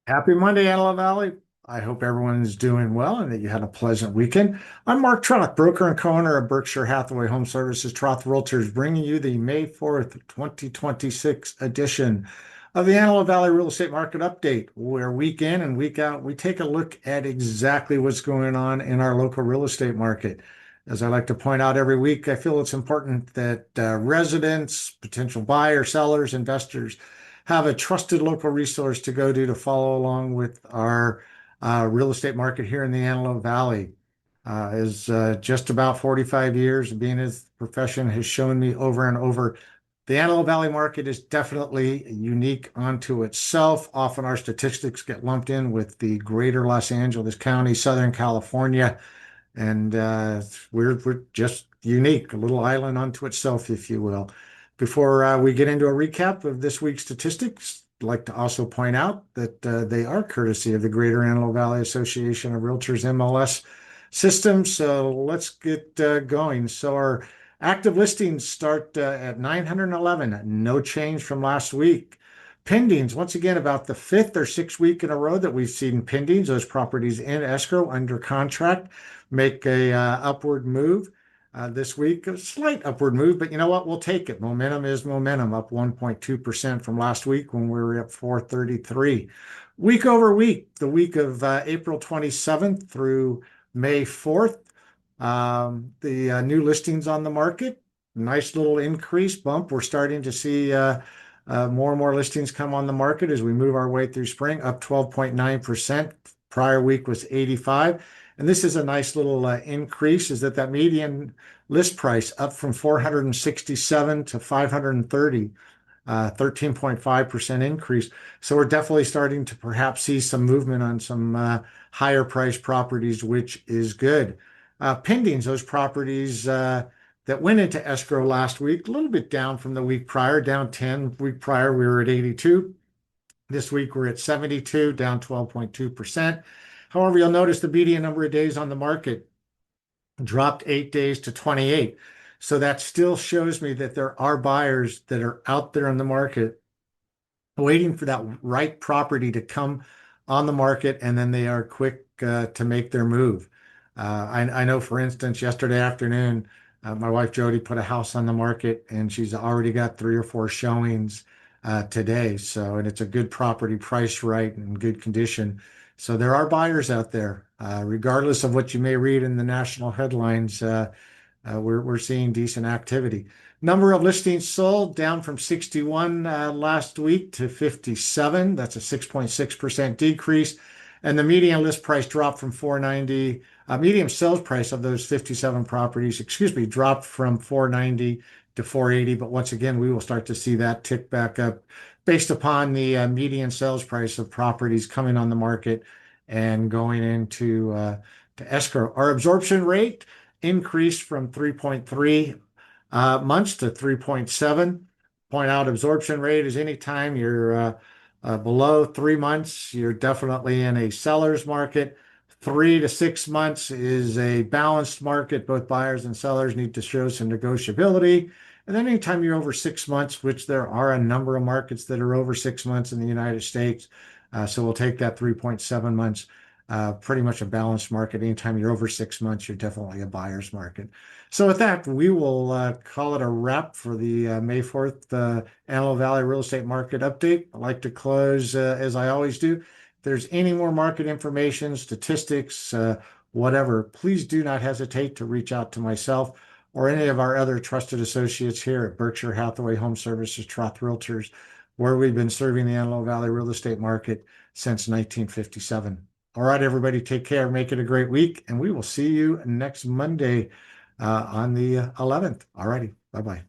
Happy Monday, Antelope Valley. I hope everyone's doing well and that you had a pleasant weekend. I'm Mark Troth, broker and co-owner of Berkshire Hathaway HomeServices, Troth Realtors, bringing you the May 4th, 2026 edition of the Antelope Valley Real Estate Market Update, where week in and week out, we take a look at exactly what's going on in our local real estate market. As I like to point out every week, I feel it's important that residents, potential buyers, sellers, investors, have a trusted local resource to go to follow along with our real estate market here in the Antelope Valley. Is just about 45 years of being in this profession has shown me over and over the Antelope Valley market is definitely unique unto itself. Often our statistics get lumped in with the greater Los Angeles County, Southern California, and we're just unique, a little island unto itself, if you will. Before we get into a recap of this week's statistics, I'd like to also point out that they are courtesy of the Greater Antelope Valley Association of Realtors MLS system. So let's get going. So our active listings start at 911, no change from last week. Pendings, once again, about the fifth or sixth week in a row that we've seen pendings, those properties in escrow under contract, make a upward move. This week, a slight upward move, but you know what? We'll take it. Momentum is momentum, up 1.2% from last week when we were at 433. Week over week, the week of April 27th through May 4th, the new listings on the market, nice little increase bump. We're starting to see more and more listings come on the market as we move our way through spring, up 12.9%. Prior week was 85. And this is a nice little increase, is that median list price up from 467 to 530, 13.5% increase. So we're definitely starting to perhaps see some movement on some higher priced properties, which is good. Pendings, those properties that went into escrow last week, a little bit down from the week prior, down 10. Week prior, we were at 82. This week, we're at 72, down 12.2%. However, you'll notice the median number of days on the market dropped 8 days to 28. So that still shows me that there are buyers that are out there in the market waiting for that right property to come on the market, and then they are quick to make their move. I know, for instance, yesterday afternoon, my wife Jody put a house on the market, and she's already got 3 or 4 showings today. So, and it's a good property, priced right and good condition. So there are buyers out there, regardless of what you may read in the national headlines. We're seeing decent activity. Number of listings sold down from 61 last week to 57. That's a 6.6% decrease. And the median list price dropped from 490. Median sales price of those 57 properties, excuse me, dropped from 490 to 480. But once again, we will start to see that tick back up based upon the median sales price of properties coming on the market and going into to escrow. Our absorption rate increased from 3.3 months to 3.7. Point out, absorption rate is anytime you're below 3 months, you're definitely in a seller's market. 3 to 6 months is a balanced market. Both buyers and sellers need to show some negotiability. And then anytime you're over 6 months, which there are a number of markets that are over 6 months in the United States, so we'll take that 3.7 months, pretty much a balanced market. Anytime you're over 6 months, you're definitely a buyer's market. So with that, we will call it a wrap for the May 4th Antelope Valley Real Estate Market Update. I'd like to close, as I always do. If there's any more market information, statistics, whatever, please do not hesitate to reach out to myself or any of our other trusted associates here at Berkshire Hathaway HomeServices, Troth Realtors, where we've been serving the Antelope Valley real estate market since 1957. All right, everybody, take care. Make it a great week, and we will see you next Monday on the 11th. All righty. Bye-bye.